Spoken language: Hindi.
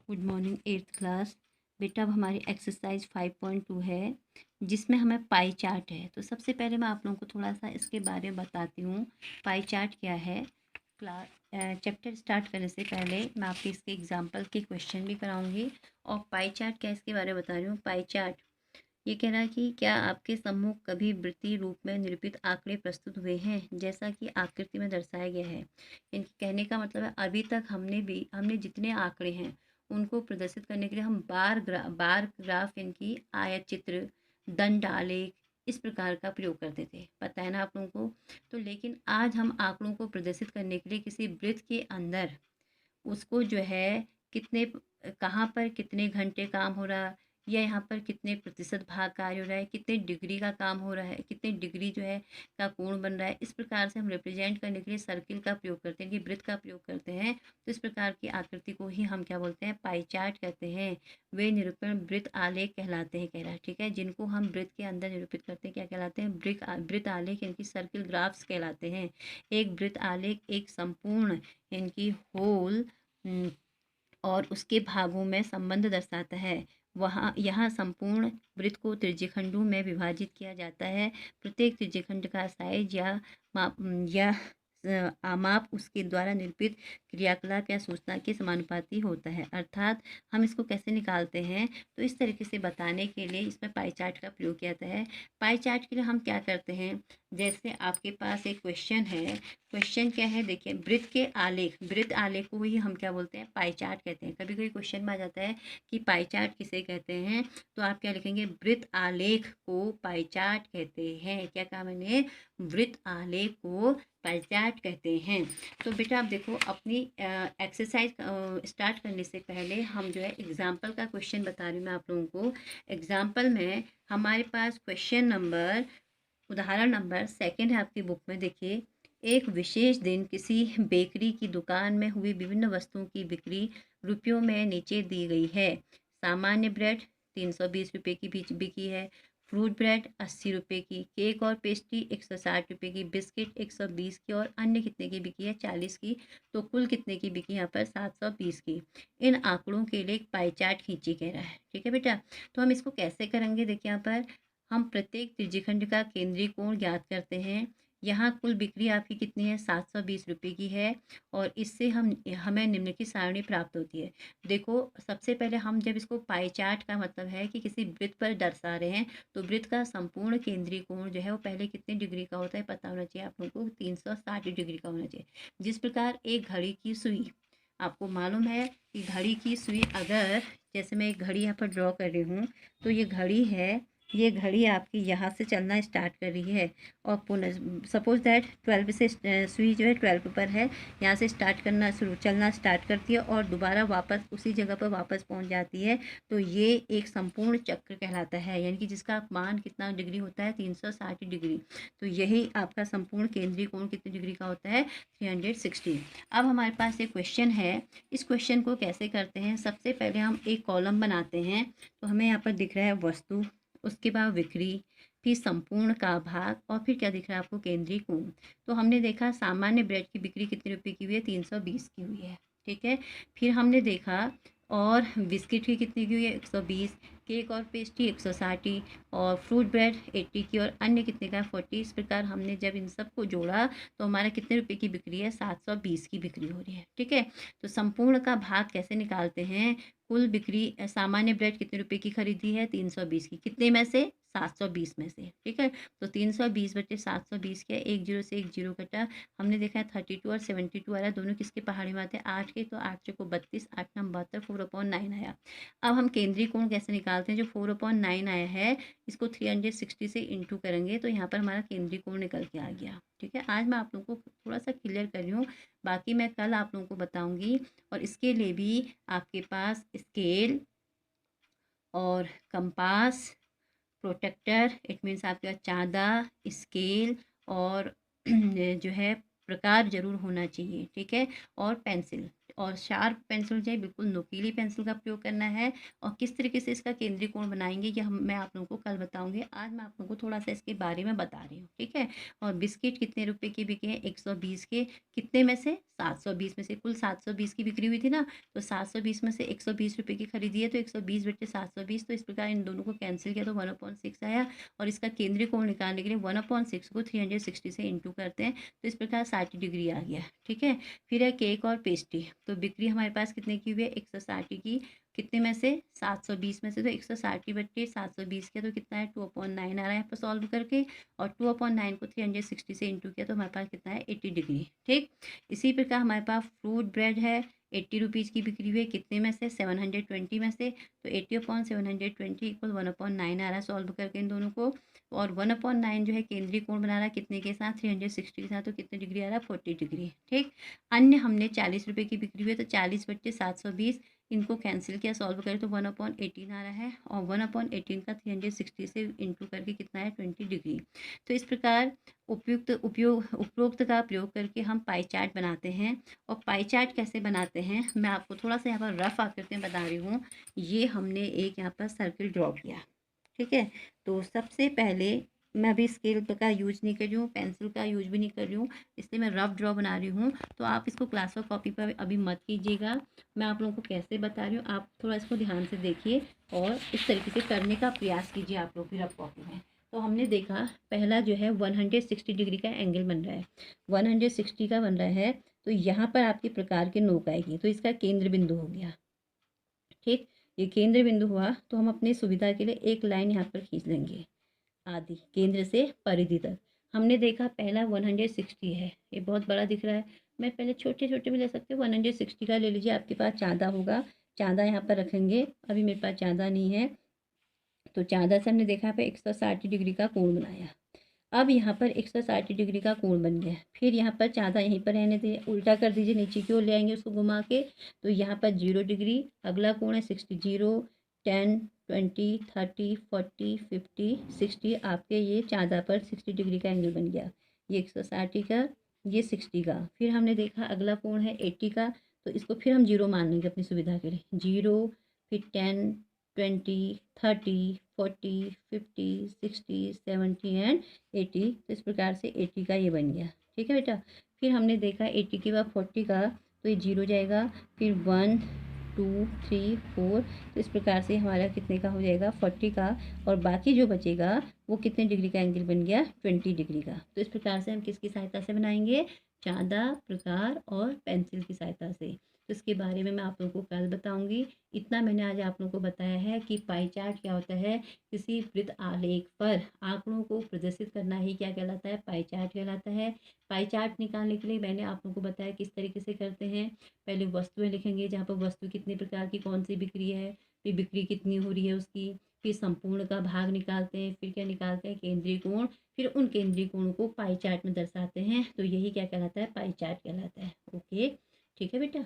Good morning 8th class. बेटा अब हमारी एक्सरसाइज 5.2 है जिसमें हमें पाई चार्ट है। तो सबसे पहले मैं आप लोगों को थोड़ा सा इसके बारे में बताती हूँ। पाई चार्ट क्या है। क्लास चैप्टर स्टार्ट करने से पहले मैं आपके इसके एग्जांपल के क्वेश्चन भी कराऊंगी और पाई चार्ट क्या है इसके बारे में बता रही हूँ। पाई चार्ट ये कह रहा है कि क्या आपके सम्मुख कभी वृत्तीय रूप में निरूपित आंकड़े प्रस्तुत हुए हैं जैसा कि आकृति में दर्शाया गया है। इनके कहने का मतलब है अभी तक हमने जितने आंकड़े हैं उनको प्रदर्शित करने के लिए हम बार ग्राफ इनकी आयत चित्र दंड आलेख इस प्रकार का प्रयोग करते थे, पता है ना आप लोगों को। तो लेकिन आज हम आंकड़ों को प्रदर्शित करने के लिए किसी वृत्त के अंदर उसको जो है कितने कहाँ पर कितने घंटे काम हो रहा है या यहाँ पर कितने प्रतिशत भाग कार्य हो रहा है, कितने डिग्री का काम हो रहा है, कितने डिग्री जो है का कोण बन रहा है, इस प्रकार से हम रिप्रेजेंट करने के लिए सर्किल का प्रयोग करते हैं कि वृत्त का प्रयोग करते हैं। तो इस प्रकार की आकृति को ही हम क्या बोलते हैं, पाई चार्ट कहते हैं। वे निरूपण वृत्त आलेख कहलाते हैं, कह रहा है, ठीक है। जिनको हम वृत्त के अंदर निरूपित करते हैं क्या कहलाते हैं, वृत्त आलेख, इनकी सर्किल ग्राफ्स कहलाते हैं। एक वृत्त आलेख एक संपूर्ण इनकी होल और उसके भागों में संबंध दर्शाता है। वहाँ यहाँ संपूर्ण वृत्त को त्रिज्यखंडों में विभाजित किया जाता है। प्रत्येक त्रिज्यखंड का साइज या माप उसके द्वारा निरूपित क्रियाकलाप या सूचना के समानुपाती होता है। अर्थात हम इसको कैसे निकालते हैं, तो इस तरीके से बताने के लिए इसमें पाई चार्ट का प्रयोग किया जाता है। पाई चार्ट के लिए हम क्या करते हैं, जैसे आपके पास एक क्वेश्चन है। क्वेश्चन क्या है, देखिए, वृत्त आलेख को ही हम क्या बोलते हैं, पाई चार्ट कहते हैं। कभी कभी क्वेश्चन में आ जाता है कि पाई चार्ट किसे कहते हैं, तो आप क्या लिखेंगे, वृत्त आलेख को पाई चार्ट कहते हैं। क्या कहा मैंने, वृत्त आलेख को पाई चार्ट कहते हैं। तो बेटा आप देखो, अपनी एक्सरसाइज स्टार्ट करने से पहले हम जो है एग्जाम्पल का क्वेश्चन बता रही हूँ मैं आप लोगों को। एग्जाम्पल में हमारे पास क्वेश्चन नंबर, उदाहरण नंबर 2 है आपकी बुक में। देखिए, एक विशेष दिन किसी बेकरी की दुकान में हुई विभिन्न वस्तुओं की बिक्री रुपयों में नीचे दी गई है। सामान्य ब्रेड 320 रुपये की बिकी है, फ्रूट ब्रेड 80 रुपये की, केक और पेस्ट्री 160 रुपये की, बिस्किट 120 की और अन्य कितने की बिकी है, 40 की। तो कुल कितने की बिकी यहाँ पर 720 की। इन आंकड़ों के लिए एक पाई चार्ट खींची, कह रहा है, ठीक है बेटा। तो हम इसको कैसे करेंगे, देखिए यहाँ पर हम प्रत्येक त्रिज्यखंड का केंद्रीय कोण ज्ञात करते हैं। यहाँ कुल बिक्री आपकी कितनी है, 720 रुपये की है। और इससे हमें निम्नलिखित सारणी प्राप्त होती है। देखो, सबसे पहले हम जब इसको पाई चार्ट का मतलब है कि किसी वृत्त पर दर्शा रहे हैं, तो वृत्त का संपूर्ण केंद्रीय कोण जो है वो पहले कितने डिग्री का होता है पता होना चाहिए आप लोगों को, 360 डिग्री का होना चाहिए। जिस प्रकार एक घड़ी की सुई, आपको मालूम है कि घड़ी की सुई, अगर जैसे मैं एक घड़ी यहाँ पर ड्रॉ कर रही हूँ, तो ये घड़ी है, ये घड़ी आपकी यहाँ से चलना स्टार्ट कर रही है और पुनः सपोज दैट 12 से सुई जो है 12 पर है, यहाँ से स्टार्ट करना शुरू चलना स्टार्ट करती है और दोबारा वापस उसी जगह पर वापस पहुँच जाती है। तो ये एक संपूर्ण चक्र कहलाता है, यानी कि जिसका मान कितना डिग्री होता है, 360 डिग्री। तो यही आपका संपूर्ण केंद्रीय कोण कितनी डिग्री का होता है, 360। अब हमारे पास एक क्वेश्चन है। इस क्वेश्चन को कैसे करते हैं, सबसे पहले हम एक कॉलम बनाते हैं। तो हमें यहाँ पर दिख रहा है वस्तु, उसके बाद बिक्री, फिर संपूर्ण का भाग और फिर क्या दिख रहा है आपको, केंद्रीय कोण। तो हमने देखा सामान्य ब्रेड की बिक्री कितने रुपए की हुई है, 320 की हुई है, ठीक है। फिर हमने देखा और बिस्किट की कितनी की हुई है, 120, केक और पेस्ट्री 160 और फ्रूट ब्रेड 80 की और अन्य कितने का, 40। इस प्रकार हमने जब इन सबको जोड़ा तो हमारा कितने रुपए की बिक्री है, 720 की बिक्री हो रही है, ठीक है। तो संपूर्ण का भाग कैसे निकालते हैं, कुल बिक्री, सामान्य ब्रेड कितने रुपए की खरीदी है, 320 की, कितने में से, 720 में से, ठीक है। तो 320 बटे 720 क्या, एक जीरो से एक जीरो कटा। हमने देखा है 32 और 72 आ रहा है, दोनों किसके पहाड़ी में आते हैं, 8 के। तो 8 को 32, 8 9 72, 4/9 आया। अब हम केंद्रीय कोण कैसे निकालते हैं, जो 4/9 आया है इसको 360 से इंटू करेंगे तो यहाँ पर हमारा केंद्रीय कोण निकल के आ गया, ठीक है। आज मैं आप लोगों को थोड़ा सा क्लियर कर रही हूँ, बाकी मैं कल आप लोगों को बताऊंगी। और इसके लिए भी आपके पास स्केल और कंपास, प्रोटेक्टर, इट मीन्स आपके पास चांदा, स्केल और जो है प्रकार जरूर होना चाहिए, ठीक है, और पेंसिल। और शार्प पेंसिल चाहिए, बिल्कुल नुकीली पेंसिल का प्रयोग करना है। और किस तरीके से इसका केंद्रीय कोण बनाएंगे ये मैं आप लोगों को कल बताऊंगी। आज मैं आप लोगों को थोड़ा सा इसके बारे में बता रही हूँ, ठीक है। और बिस्किट कितने रुपए के बिके हैं? 120 के। कितने में से? 720 में से। कुल 720 की बिक्री हुई थी ना, तो 720 में से 120 रुपये की खरीदी है, तो 120 बटे 720, तो इस प्रकार इन दोनों को कैंसिल किया तो 1/6 आया। और इसका केंद्रीय कोण निकालने के लिए 1/6 को 360 से इंटू करते हैं, तो इस प्रकार 60 डिग्री आ गया, ठीक है। फिर है केक और पेस्ट्री, तो बिक्री हमारे पास कितने की हुई है? 160 की। कितने में से? 720 में से, तो 160 बट्टे 720 किया तो कितना है? 2/9 आ रहा है यहाँ पर सॉल्व करके। और 2/9 को 360 से इंटू किया तो हमारे पास कितना है? 80 डिग्री, ठीक। इसी प्रकार हमारे पास फ्रूट ब्रेड है, 80 रुपीज़ की बिक्री हुई है। कितने में से? 720 में से, तो 80/720 इक्वल 1/9 आ रहा है सॉल्व करके इन दोनों को। और 1/9 जो है केंद्रीय कोण बना रहा है कितने के साथ? 360 के साथ, तो कितने डिग्री आ रहा है? 40 डिग्री, ठीक। अन्य हमने 40 रुपये की बिक्री हुई है, तो 40 बट्टे 720 इनको कैंसिल किया, सॉल्व करें तो 1/18 आ रहा है। और 1/18 का 360 से इंटू करके कितना है? 20 डिग्री। तो इस प्रकार उपरोक्त का प्रयोग करके हम पाई चार्ट बनाते हैं। और पाई चार्ट कैसे बनाते हैं मैं आपको थोड़ा सा यहाँ पर रफ आकृति में बता रही हूँ। ये हमने एक यहाँ पर सर्किल ड्रॉ किया, ठीक है। तो सबसे पहले मैं अभी स्केल का यूज नहीं कर रही हूँ, पेंसिल का यूज भी नहीं कर रही हूँ, इसलिए मैं रफ ड्रॉ बना रही हूँ। तो आप इसको क्लास और कॉपी पर अभी मत कीजिएगा, मैं आप लोगों को कैसे बता रही हूँ आप थोड़ा इसको ध्यान से देखिए और इस तरीके से करने का प्रयास कीजिए आप लोग भी रफ कॉपी में। तो हमने देखा पहला जो है 160 डिग्री का एंगल बन रहा है, 160 का बन रहा है। तो यहाँ पर आपके प्रकार के नोक आएगी, तो इसका केंद्र बिंदु हो गया, ठीक। ये केंद्र बिंदु हुआ, तो हम अपनी सुविधा के लिए एक लाइन यहाँ पर खींच लेंगे आदि केंद्र से परिधि तक। हमने देखा पहला 160 है, ये बहुत बड़ा दिख रहा है। मैं पहले छोटे छोटे भी ले सकते हो, 160 का ले लीजिए, आपके पास चाँदा होगा, चाँदा यहाँ पर रखेंगे। अभी मेरे पास चाँदा नहीं है, तो चाँदा से हमने देखा यहाँ पे 160 डिग्री का कोण बनाया। अब यहाँ पर 160 डिग्री का कोण बन गया। फिर यहाँ पर चाँदा यहीं पर रहने दीजिए, उल्टा कर दीजिए, नीचे की ओर ले आएंगे उसको घुमा के, तो यहाँ पर 0 डिग्री। अगला कोण है 60, 0, 10, 20, 30, 40, 50, 60। आपके ये चाँदा पर 60 डिग्री का एंगल बन गया। ये 160 का, ये 60 का। फिर हमने देखा अगला कोण है 80 का, तो इसको फिर हम 0 मान लेंगे अपनी सुविधा के लिए, 0, फिर 10, 20, 30, 40, 50, 60, 70 एंड 80। तो इस प्रकार से 80 का ये बन गया, ठीक है बेटा। फिर हमने देखा 80 के बाद 40 का, तो ये 0 जाएगा, फिर 1, 2, 3, 4। तो इस प्रकार से हमारा कितने का हो जाएगा? 40 का। और बाकी जो बचेगा वो कितने डिग्री का एंगल बन गया? 20 डिग्री का। तो इस प्रकार से हम किसकी सहायता से बनाएंगे? चाँदा, प्रकार और पेंसिल की सहायता से। तो इसके बारे में मैं आप लोगों को कल बताऊंगी। इतना मैंने आज आप लोगों को बताया है कि पाई चार्ट क्या होता है। किसी वृत्त आलेख पर आंकड़ों को प्रदर्शित करना ही क्या कहलाता है? पाई चार्ट कहलाता है। पाई चार्ट निकालने के लिए मैंने आप लोगों को बताया किस तरीके से करते हैं। पहले वस्तुएं लिखेंगे, जहाँ पर वस्तु कितने प्रकार की कौन सी बिक्री है, फिर बिक्री कितनी हो रही है उसकी, फिर संपूर्ण का भाग निकालते हैं, फिर क्या निकालते हैं? केंद्रीय कोण। फिर उन केंद्रीय कोणों को पाई चार्ट में दर्शाते हैं। तो यही क्या कहलाता है? पाई चार्ट कहलाता है। ओके, ठीक है बेटा।